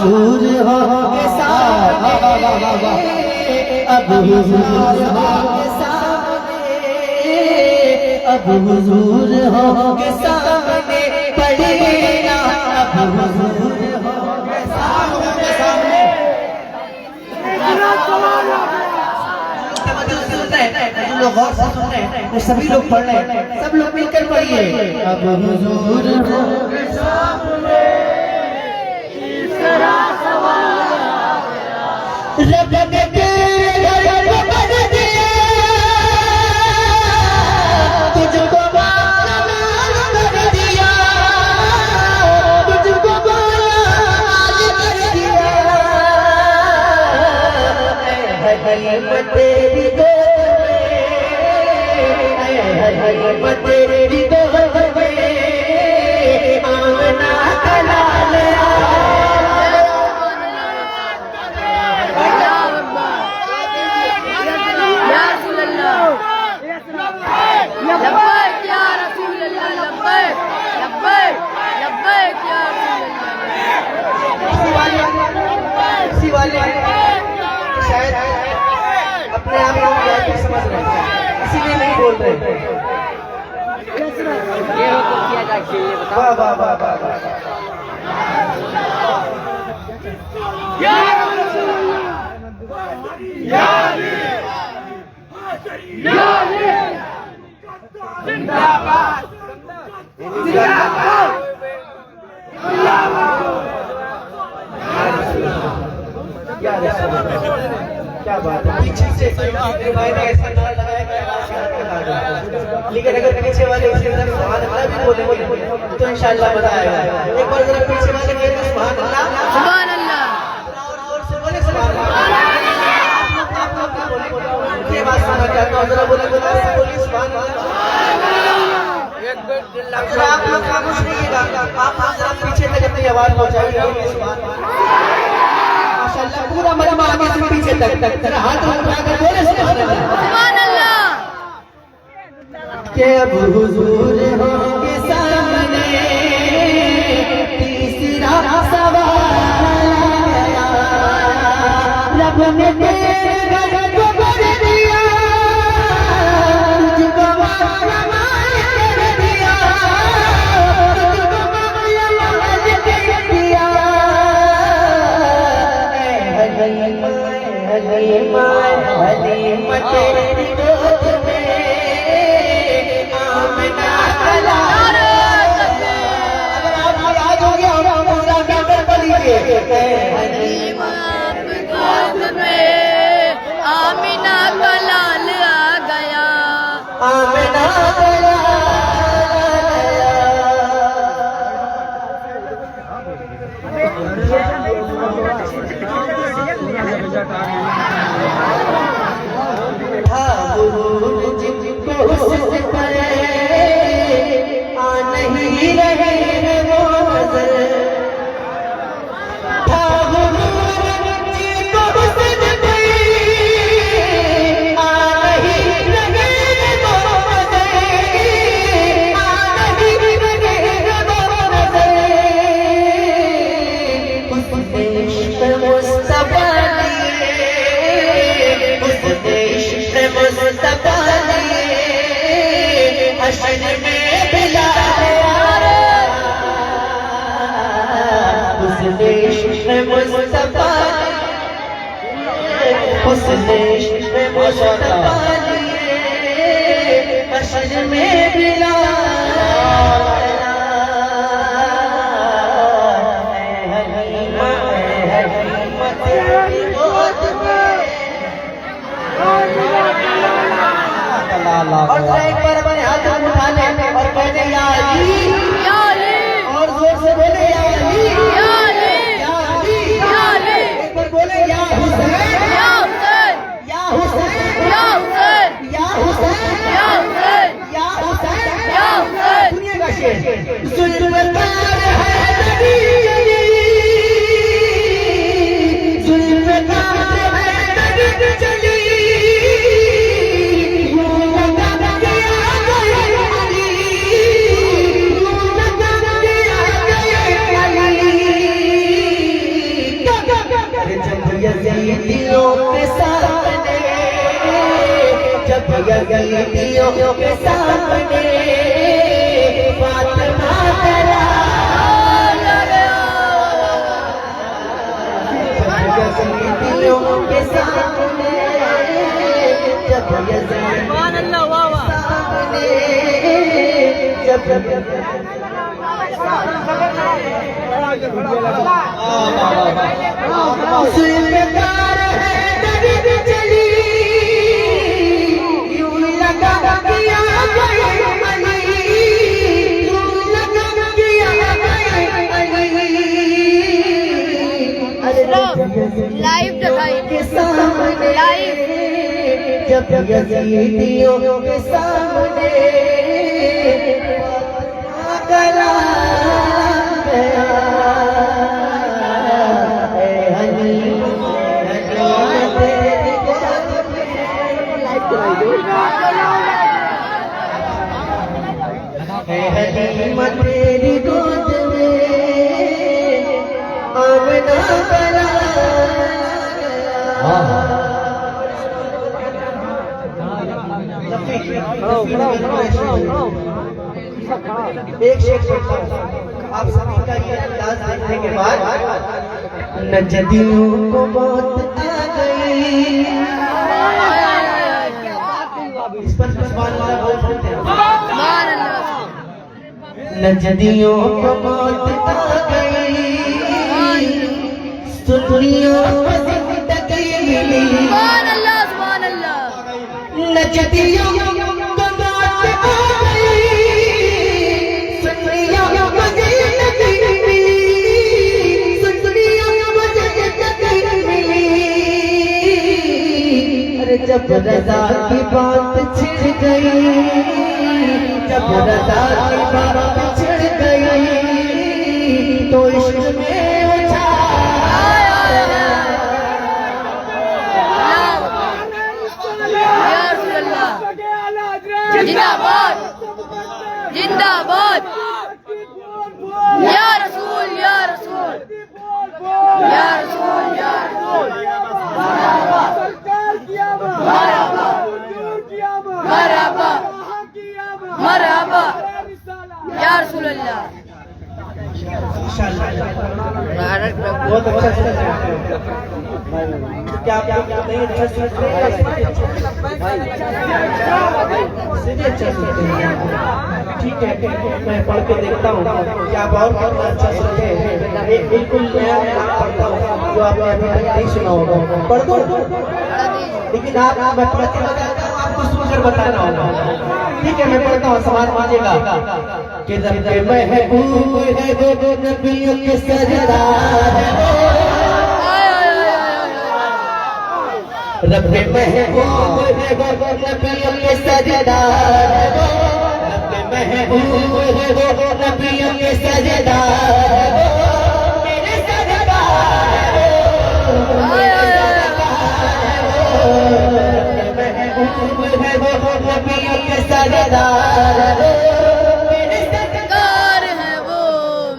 हुजूर होंगे सामने, अब हुजूर होंगे सामने, अब हुजूर होंगे सामने, पढ़ना अब हुजूर होंगे सामने। लोग गौर से सुन रहे हैं, तो सभी लोग पढ़ रहे हैं, सब लोग मिलकर पढ़िए। अब हुजूर होंगे सामने, रब ने तेरे घर को बन दिया, तुझको बादशाह कर दिया, तुझको बादशाह कर दिया, है तेरी गोद में, है तेरी गोद में, आमना का लाल शायद अपने आप को समझ रहे हैं, इसीलिए नहीं बोल रहे। ये हो तो किया जा चाहिए, वाह वाह वाह वाह। या जिंदाबाद जिंदाबाद क्या बात है। पीछे से भाई ने ऐसा नारा लगाया कि लेकिन अगर पीछे वाले इसके अंदर सुभान अल्लाह भी बोले तो इंशाअल्लाह मजा आएगा। एक बार जरा पीछे वाले कहें सुभान अल्लाह, सुभान अल्लाह, और से बोले सुभान अल्लाह। आप लोग बोले ये बात सुनना चाहता हूं, जरा बोले बोलिए सुभान अल्लाह। जरा आप लोग खामोश रहिएगा, आप जरा पीछे तक अपनी आवाज पहुंचाइए सुभान अल्लाह। माशाअल्लाह पूरा मजमा आगे से पीछे तक जरा हाथ उठाकर बोले सुभान अल्लाह। के अब हुजूर होंगे सामने, तीसरा सवाल आया, रब ने तेरे घर को भर दिया, तुझको माल कर दिया, तुझको माल कर दिया, हलीमा तेरी गोद में, आमना का लाल। अगर आपको याद हो गया होगा पूरा गाकर पढ़िए। हलीमा की गोद में आमिना का लाल आ गया, आमिना का लाल जिनको परे आ नहीं रहे हैं वो नजर, जिनको हुस्न पे आ नहीं रहे हैं वो नजर, आ नहीं रहे हैं वो नजर, हुस्न इश्क़ मुस्तफ़ा लिए, हुस्न इश्क़ मुस्तफ़ा हश्र में बिलाल आया, हुस्न इश्क़ मुस्तफ़ा, हुस्न इश्क़ मुस्तफ़ा लिए, हश्र में बिलाल आया। हलीमा हलीमा तेरी गोद में, और एक बार अपने हाथ उठा ले और कहने या अली, या अली, और जोर से बोले या अली, या अली, या अली, या अली। एक बार बोले या हुसैन, या हुसैन, या हुसैन, या हुसैन, या हुसैन, या हुसैन, या हुसैन, या हुसैन। यजीदियों के सामने, जब यजीदियों के सामने फातिमा कला, यजीदियों के सामने, जब यजीदियों के सामने, जुल्फ़कार है दर्द चली, यूं लगा किया गए अली, यूं लगा किया गए अली। लाइव दिखाई के सामने, लाइव जब यजीदियों के सामने गला गया, हलीमा तेरी गोद में आमना गला एक शेर पढ़ता हूँ आप सभी का ये अंदाज देखने के बाद। नजदियों को मौत आ गई, इस पर सुभान अल्लाह बोल सकते हैं। नजदियों को मौत आ गई, सुनियों को जिंदगी मिली, नजदियों को मौत आ गई, सुनियों को जिंदगी मिली, सुनियों को जिंदगी मिली। अरे जब रज़ा की बात छिड़ गई, जब रज़ा की बात छिड़ गई, तो इश्क में उठा जिंदाबाद जिंदाबाद, या रसूल या रसूल या रसूल या रसूल, मरहबा मरहबा या रसूल अल्लाह। बहुत अच्छा सुन रहे हैं क्या आप नहीं अच्छा सुन रहे हैं? अच्छा सुनते हैं, ठीक है मैं पढ़ के देखता हूँ क्या आप और अच्छा सुनते हैं। एक बिल्कुल नया मैं पढ़ता हूँ जो आपने अभी तक नहीं सुना होगा, पढ़ दो लेकिन आप मैं पढ़ते बताता हूँ आपको सुनकर बताना होगा, ठीक है मैं पढ़ता हूँ समाज मानेगा कि रब महबूब है वो नबियों के सरदार, रब महबूब है वो नबियों के सरदार, रब महबूब है वो नबियों के सरदार, मेरे सरदार महबूब है वो नबियों के सरदार, मेरे सरकार है वो,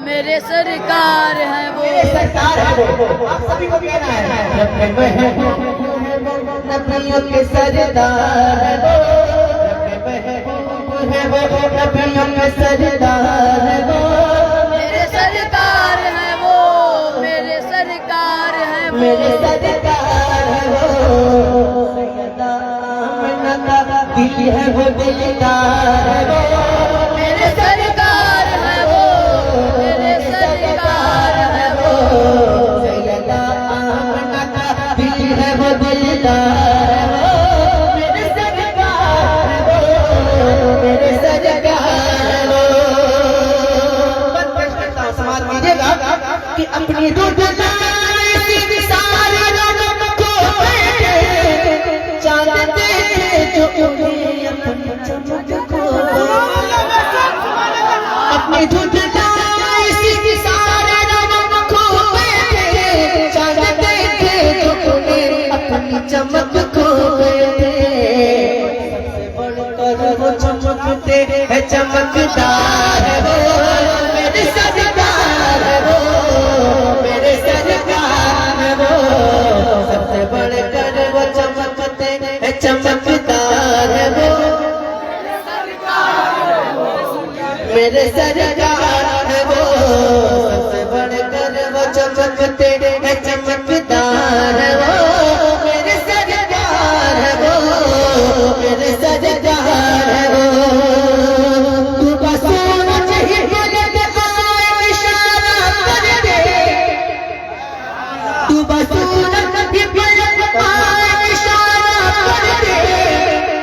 मेरे सरकार है वो, सरकार है वो, आप सभी को कहना है रब महबूब नबियों के सरदार, रब महबूब है वो नबियों के सरदार, मेरे सरकार है वो, मेरे सरकार है वो, मेरे सरकार है वो, सैयदा आमना का दिल है वो दिलदार है वो, मेरे सरकार है वो, मेरे सरकार है वो, सैयदा आमना का दिल है वो दिलदार है वो, मेरे सरकार है वो, मेरे सरकार है वो। समाज कीजिएगा कि अपनी दूध सारे रंग को चांद देखे जो उन्हें अपनी चमक को, अपनी दूध सारे रंग को चांद देखे जो उन्हें अपनी चमक को, सबसे बढ़कर वो चमकते हैं चमकदार है वो, मेरे सरकार है वो, मेरे सरकार है वो, सबसे सरकार है वो, सबसे बढ़कर वो चमकते हैं चमकदार है वो, मेरे सरकार है वो, मेरे सरकार है वो। तू बस सूरज ही बोले आए इशारा कर दे, तू बस सूरज ही बोले आए इशारा कर दे,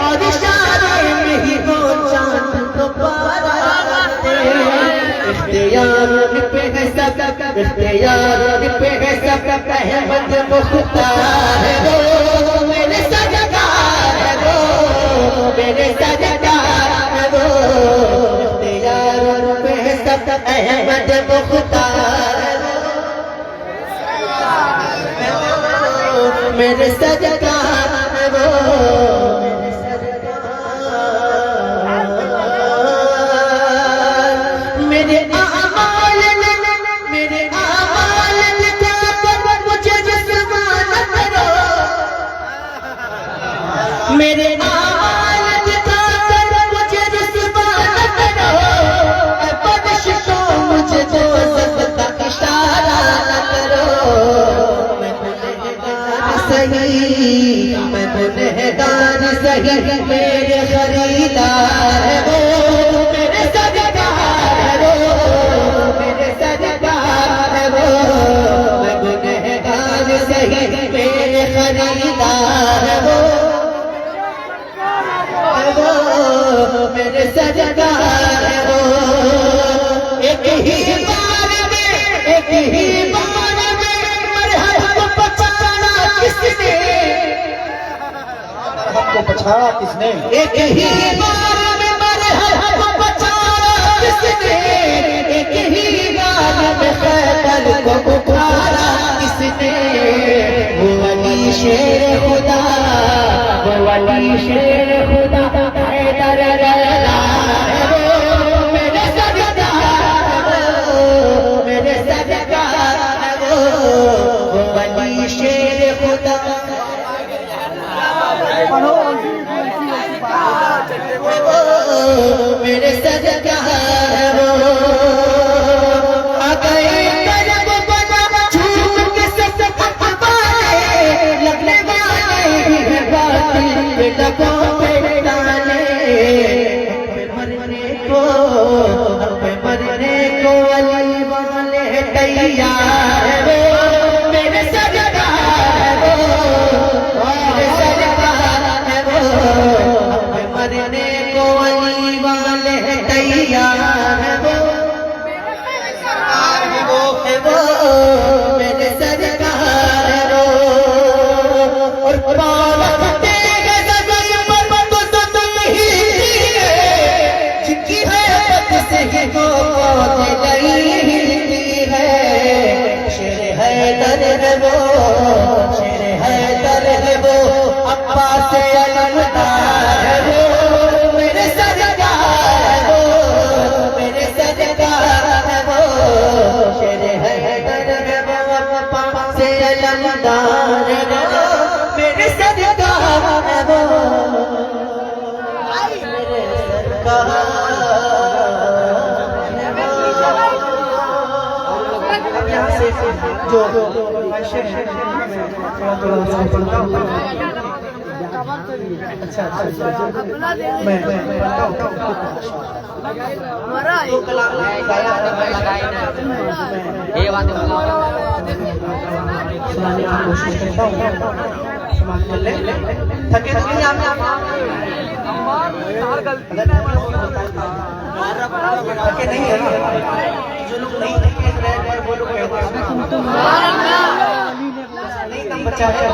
और इशारे में ही वो चांद को पारा करते। इख्तियार पे है सब, इख्तियार पे है सब, अहमद मुख्तार है वो, मेरे सरकार है वो, मेरे सरकार है वो। इख्तियार पे है सब, अहमद मुख्तार है वो, मेरे सरकार है वो, मेरे सरकार। मेरे आमाल दिखाकर मुझे जिस्मान करो, मेरे आमाल दिखाकर मुझे जिस्मान करो, बख्श दो मुझे दोस्त का इशारा न करो। मैं गुनहगार सही, मैं गुनहगार सही, मेरे खरीदार है वो, मेरे सरकार है वो, मेरे सरकार है वो। मैं गुनहगार सही, मेरे खरीदार है वो, मेरे सरकार है वो। एक ही बार में, एक ही बार में मरहम पछाड़ा किसने, हमको पछाड़ा किसने, एक ही बार में मरहम पछाड़ा किसने, एक ही बार में खैबर को उखाड़ा किसने। वो अली शेर खुदा, वो अली शेर खुदा, हैदर रला है वो, मेरे सरकार है वो, मेरे सरकार है वो। वो अली शेर खुदा, मेरे सरकार है वो। आ गए करब बना झूम के सब अखबारे, लगने वाले ही बातिल पे लबों पे डाले। मरने को, मरने को अली वाले तैयार है वो, मेरे सरकार है वो, मेरे सरकार है वो। मरने को अली वाले तैयार है वो, है वो, मेरे सरकार है वो। और पावन तेरे गगन पर तो तुम ही है, जिनकी हैबत से ही वो हिलती है। शेर हैदर है वो, शेर हैदर है वो, अब्बास अलमदार है वो, मेरे सरकार है वो, मेरे सरकार है वो। शेर हैदर है वो, अब्बास अलमदार है वो, मेरे सरकार है वो, मेरे सरकार है वो। यहाँ से जो शेर है थोड़ा पढ़ता हूँ। अच्छा, मैं दो कलाम गाया ये बात सुनाने की कोशिश करता हूँ। समाज कर ले, थके तो नहीं आप, थके नहीं है ना, जो लोग नहीं थके वो लोग कहते हैं नहीं दम बचा है।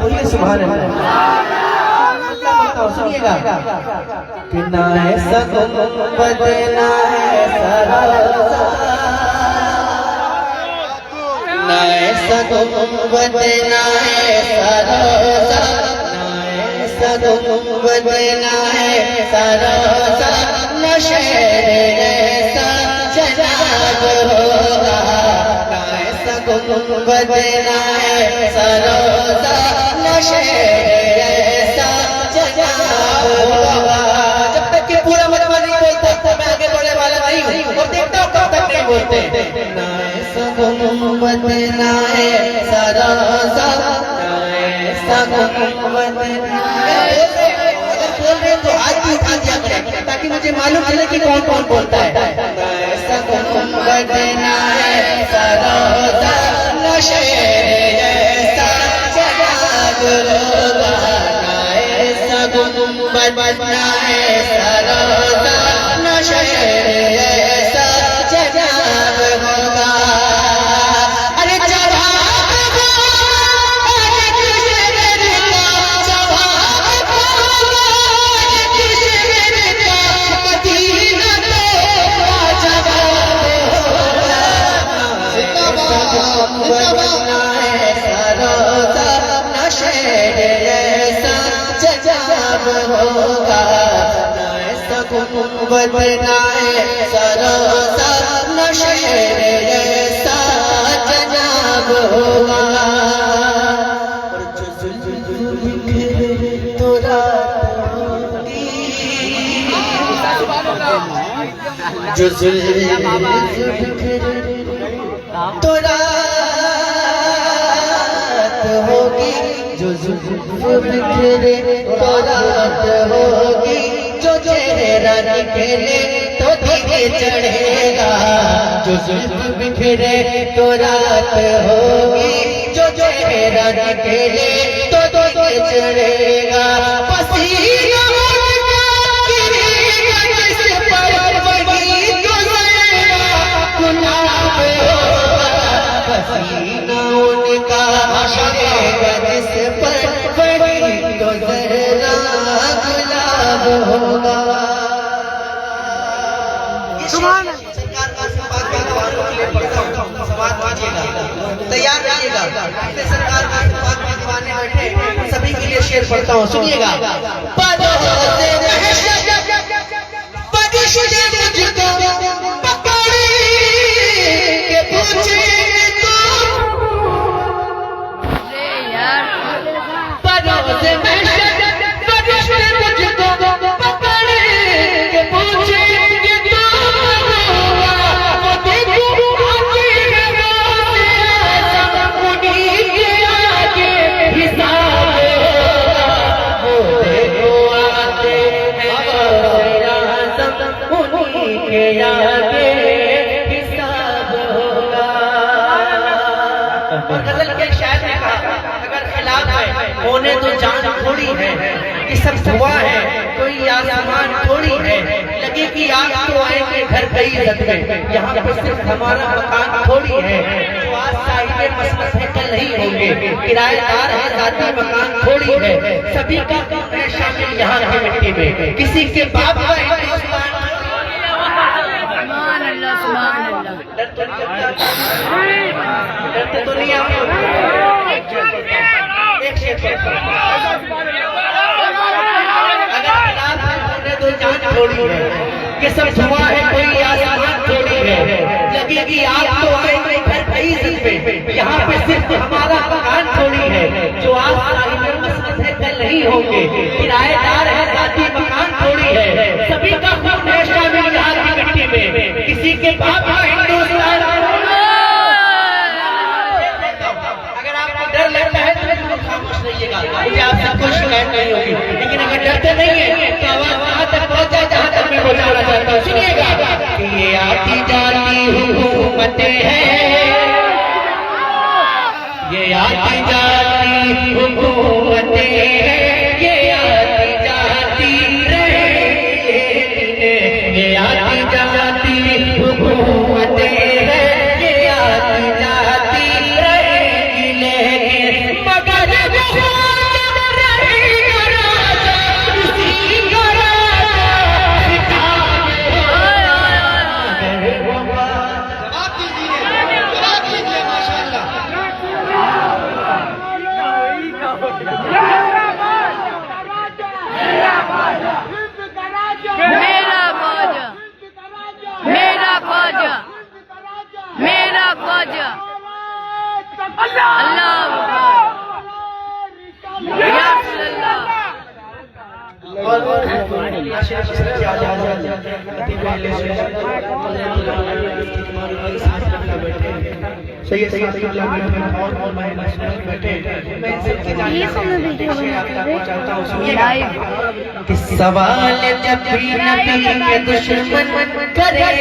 बोलिए सुभान अल्लाह। सुनिएगा कि ना ऐसा गुंबद ना ऐसा रोज़ा, ना ऐसा गुंबद ना ऐसा रोज़ा, ना ऐसा गुंबद ना ऐसा रोज़ा, न शहर ऐसा जनाब होगा। ना ऐसा गुंबद ना ऐसा रोज़ा, न शहर ऐसा जनाब होगा। जब तक कि पूरा मतलब नहीं बोलते हैं नाए सगुम्बद नाए सरोजा नाए सगुम्बद नाए। अगर बोल रहे तो हाथ भी उठा दिया करें ताकि मुझे मालूम चले कि कौन कौन बोलता है। नाए सगुम्बद नाए सरोजा नशे ऐसा जनाब होगा। नाए सगुम्बद नाए सरोजा नशे ऐसा जनाब होगा। अरे जवाब हो अरे किशोर का जवाब हो अरे किशोर का मदीना तो जवाब होगा। बनाए सरोजा नशे ऐसा जनाब होगा। बनाए सरोजा नशे ऐसा जनाब होगा। तो रात होगी जो तो रात होगी जो बिखरे तो रात होगी जो चेहरा निकले तो धीरे चढ़ेगा। जो जुल्फ बिखरे तो रात होगी जो चेहरा निकले तो धीरे चढ़ेगा। पसीना गिरेगा जिस पर वही गुजरेगा गुलाब होगा। पसीना उनका गिरेगा जिस पर वही गुजरेगा गुलाब होगा। सरकार का सवाल वालों के लिए पढ़ता हूँ, सवाल कीजिएगा, तैयार रहिएगा। सरकार का सवाल दीवाने बैठे सभी के लिए शेर पढ़ता हूँ, सुनिएगा। और गजल के शायर ने कहा अगर खिलाफ है होने तो जान थोड़ी है। ये सब धुआं है कोई आसमान थोड़ी है। लगे कि आग तो आएंगे घर कई इज्जत में। यहाँ पे सिर्फ हमारा मकान थोड़ी है। तो आज साहिबे मसलत है कल नहीं होंगे। किराएदार है जाती मकान थोड़ी है। सभी का है शामिल यहाँ की मिट्टी में। किसी के बाप का हिंदुस्तान डरते तो नहीं आप। एक शेर तो जान थोड़ी है। ये सब धुआं है कोई आसमान थोड़ी है। लगेगी आग तो आएंगे घर कई इज्जत में। यहाँ पे सिर्फ हमारा मकान थोड़ी है। जो आज साहिब मसलत है कल नहीं होंगे। किराएदार है जाती मकान थोड़ी है। सभी का खून है शामिल यहाँ की मिट्टी में। किसी के बाप का हिंदुस्तान। अगर आपको डर लगता है तो खामोश रहिएगा, मुझे आपसे कोई शिकायत नहीं होगी। लेकिन अगर डरते नहीं है तो आवाज वहां तक पहुंचा जहां तक मैं पहुंचाना चाहता हूँ। सुनिएगा कि ये आती जाती हुकूमतें हैं, ये आती जाती हुकूमतें हैं, ये आती जाती रहेंगी। ये आती जाती हुकूमतें हैं, ये आती जाती रहेंगी। लेकिन मगर नॉर्मल सांस रखना बैठे, सही सांस रखना बैठे और मैं बैठे, मैं इन सबकी जानकारी आपको चाहता हूँ, सुनिएगा। कि सवाल जब भी नबी के दुश्मन करे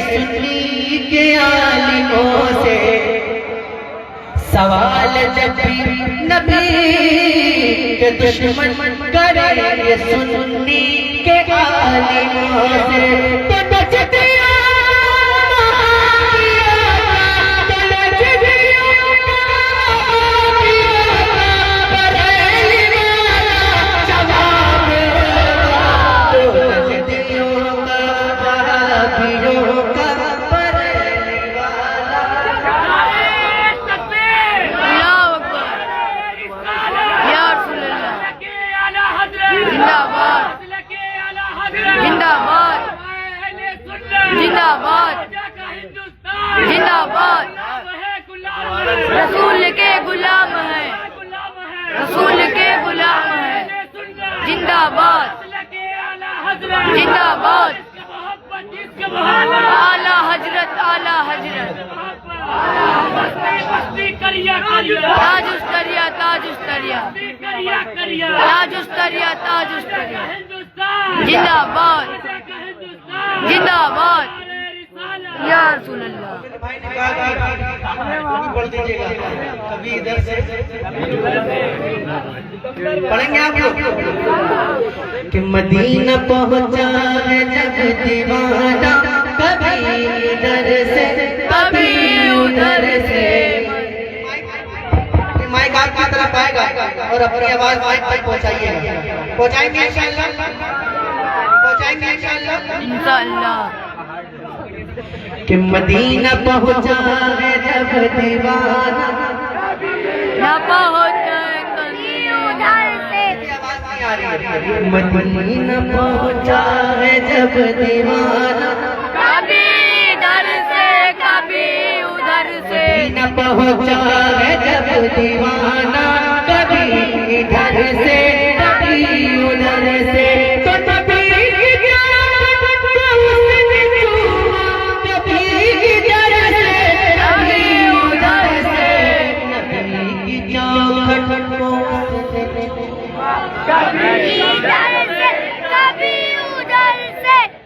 सुन्नी के आलिमों से, सवाल जब भी नबी के दुश्मन करे सुन्नी के आलिमों से, तो बच दिया जिंदाबाद जिंदाबाद, रसूल के गुलाम है, रसूल के गुलाम है, जिंदाबाद जिंदाबाद, आला हजरत आला हजरत, ताज उस्तरिया ताज उस्तरिया, ताज उस्तरिया ताज उस्तरिया, जिंदाबाद जिंदाबाद या रसूल अल्लाह। पढ़ दीजिएगा कभी इधर से पढ़ेंगे आप लोग। कि मदीना पहुंचा है जब दीवाना, कभी इधर से कभी उधर से, माइक आपकी तरफ आएगा और अपनी आवाज माइक तक पहुंचाइएगा, पहुंचाएंगे इंशाअल्लाह, पहुंचाएंगे इंशाअल्लाह। कि मदीना पहुंचा है जब दीवाना, ना पहुंचा कभी उधर से, मदीना पहुंचा है जब दीवाना, कभी इधर से कभी उधर से, मदीना पहुंचा है जब दीवाना, कभी इधर से कभी उधर से, तो कभी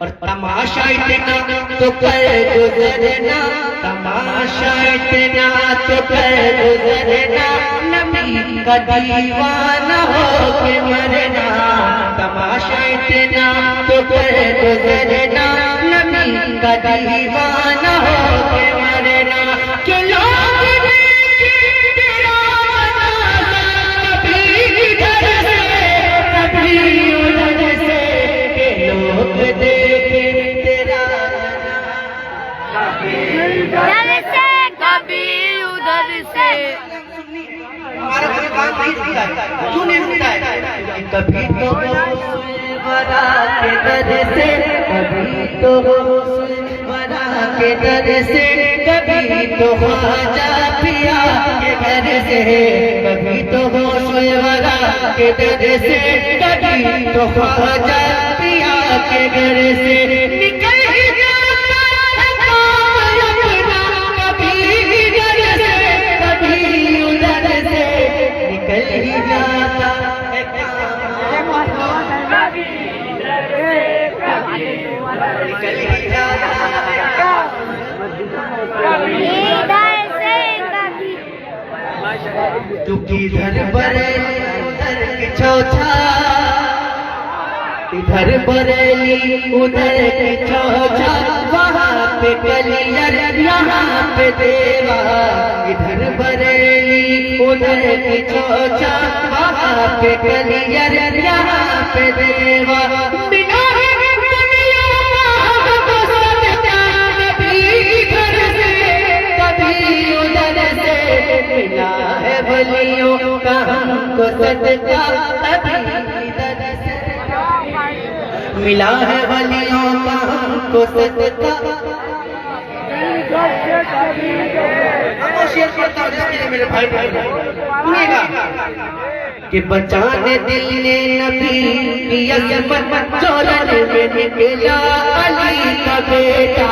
और तमाशा इतना तो कर गुजरना, तमाशा इतना तो कर गुजरना, नबी का दीवाना हो के मरना, तमाशा इतना तो कर गुजरना, नबी का दीवाना हो के मरना। के लोग तेरा कभी इधर से कभी उधर से, के लोग देखे तेरा इधर से कभी उधर से, हमारा कोई काम नहीं होता है, क्यों नहीं होता है? कभी तो वरा के दर से, कभी तो वरा के दर से, कभी तो ख्वाजा पिया के घर से, कभी तो वरा के दर से, कभी तो ख्वाजा पिया के घर से, निकल ही जाता है काम अपना, कभी इधर से कभी उधर से, निकल ही जाता है काम, निकल ही जाता है काम, इधर से कभी, तू किधर बरे उधर की चौथा, इधर बरेली उधर की चौथा, वहाँ पे कलियर यहाँ पे देवा, इधर बरेली उधर की चौथा, वहाँ पे कलियर यहाँ पे देवा, बिना मिला है वलियों का हमको सदका, कभी इधर से मिला है वलियों का हमको सदका। शेयर करता हूँ जिसके लिए मेरे भाई सुनिएगा। कि बचाने दिल ने नबी की अजमत, चोरन में निकला अली का बेटा,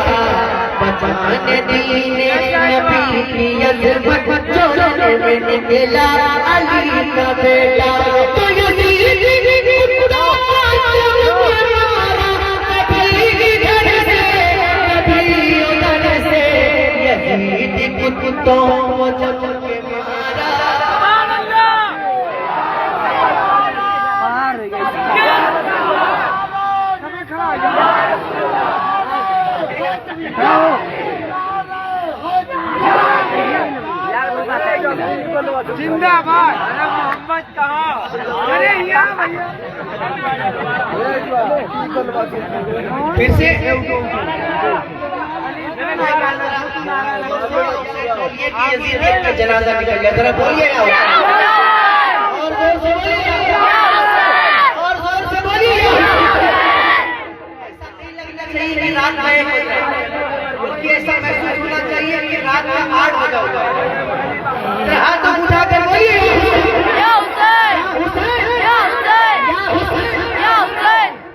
बचाने बचाने दीने नबी की अज़मत जोड़ने में निकला अली का बेटा। तो यजीद खुदा कभी इधर से कभी उधर से, यजीद कुत्तों को चमके मारा। जिंदाबाद। अरे मोहम्मद कहाँ? अरे यहाँ भैया। फिर से जनाजा निकल गया, जरा बोलिए और जोर से बोलिए, और जोर से बोलिए। ऐसा नहीं लगना चाहिए कि रात में 1 बज रहा है, बल्कि ऐसा महसूस होना चाहिए कि रात का 8 बजा हुआ है। हाथ तो उठाकर बोलिए,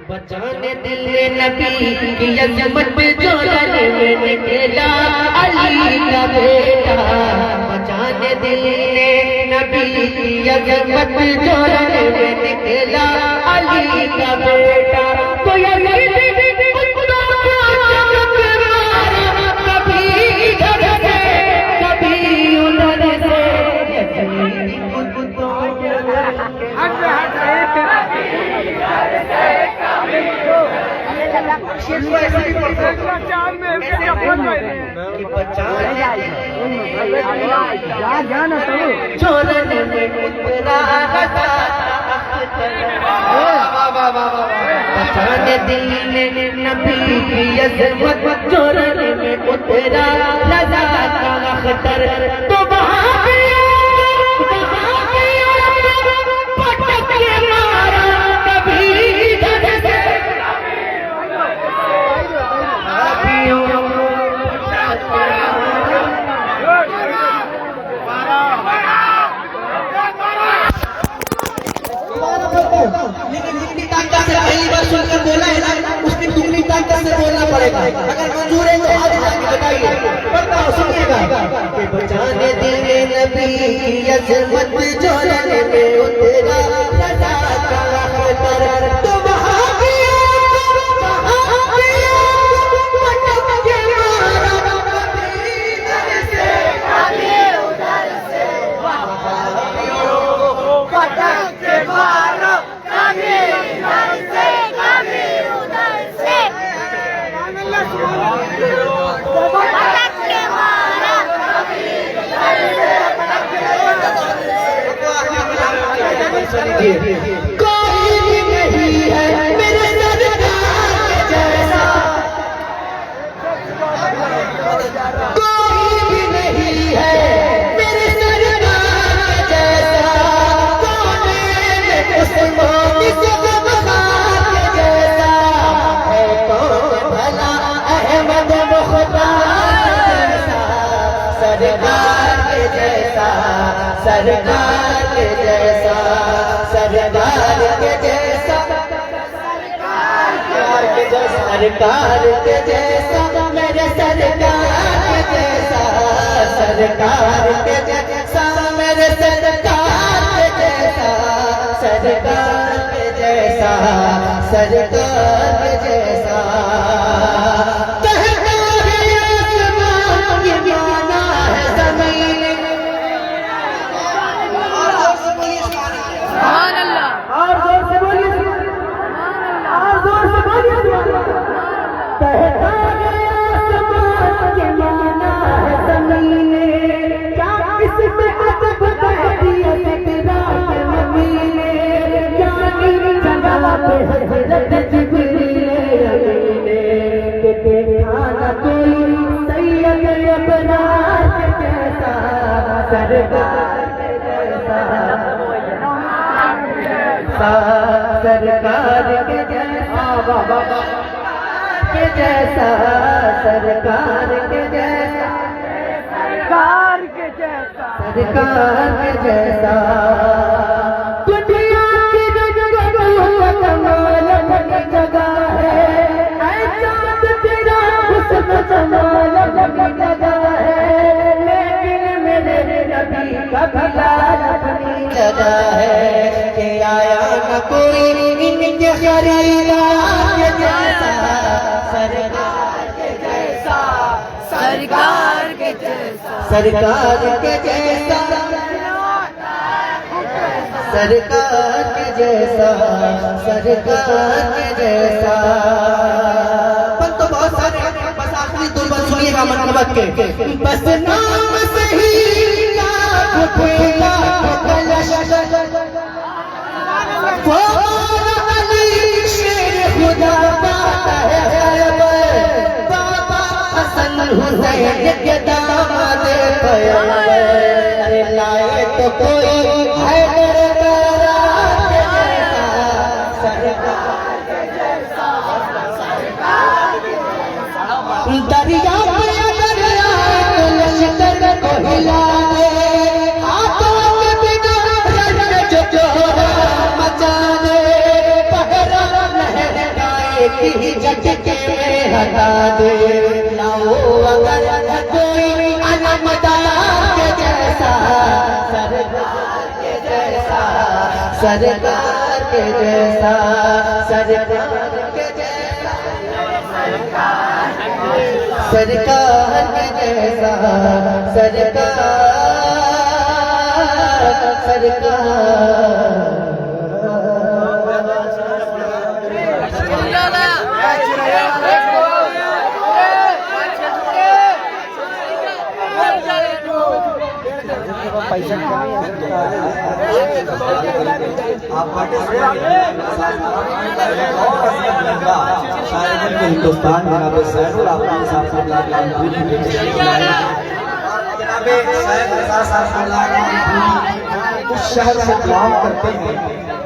बचाने दिल नबी की अज़मत जोड़ने में निकला अली का बेटा। बचाने दिल नबी की अज़मत जोड़ने में निकला अली का बेटा। तो कभी इधर से कभी उधर से, जोड़ने में उतरा बचाने दिल नबी की अज़मत जोड़ने में उतरा लगा का अख्तर। तो पटक के मारा कभी इधर से लेकिन जितनी ताकत से पहली बार सुनकर बोला है ना, उसकी दुगनी ताकत से बोलना पड़ेगा। अगर मंजूर है तो हाथ उठा के बताइए, पढ़ता हूँ सुनिएगा। कि बचाने दिल नबी की अज़मत जोड़ने में उतरा लगा का अख्तर। तो वहाँ गया पटक के मारा कभी इधर से कभी उधर से, पटक के मारा कभी इधर से कभी उधर से, पटक के मारा कभी इधर से। कोई भी नहीं है मेरे सरकार के जैसा, कोई भी नहीं है मेरे सरकार के जैसा, उस्मानी से बहार के जैसा है कौन भला अहमद मुख्तार जैसा, सरकार के जैसा, सरकार के जैसा, सरकार के जैसा, सरकार के जैसा, मेरे सरकार के जैसा, सरकार के जैसा, मेरे सरकार के जैसा, सरकार के जैसा, सरकार के जैसा। कहता है आसमान ये माना है ज़मीन, और जोर से बोलिए सुभान अल्लाह, और जोर से बोलिए, और जोर से बोलिए। कहता है आसमान ये माना है ज़मीन, क्या इसमें अजब तहदीद तेरा है ममीन, हज़रत जिब्रील अमीन के देखा कोई सैयद अबरार के जैसा, सरकार के जैसा, सरकार के जैसा, के जैसा, सरकार के जैसा, सरकार के जैसा, सरकार के जैसा। जगह है ऐ चाँद तेरा हुस्न जमाल सरकार के जैसा सरकार के जैसा सरकार के जैसा सरकार के जैसा सरकार के जैसा सरकार के जैसा। पर तो बहुत सारे, बस आखिरी दो बार सुनिएगा मनकबत के। बस नाम से ही वो अली शेर खुदा पाता है, बाबा हसन हुसैन के दामाद पैगंबर। अरे लाए तो कोई है दरिया दरिया लश्कर को हिला दे, हाथों में बिना रंग जो जोरा मचा दे, पहरा लहराए की झटके में हटा दे। लाओ अगर कोई अनमदा के जैसा सरकार के जैसा सरकार के जैसा सरकार के जैसा सरकार के जैसा सरकार हिंदुस्तान जनाब सैनुल आफरीन साहब उस शहर से दुआएं करते हैं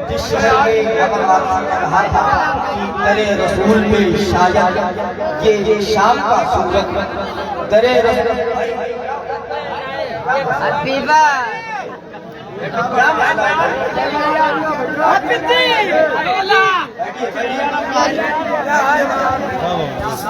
जिस शहर में अगर वापसी ने कहा था कि दरे रसूल में शायद ये शाम का सूरज दरे रसूल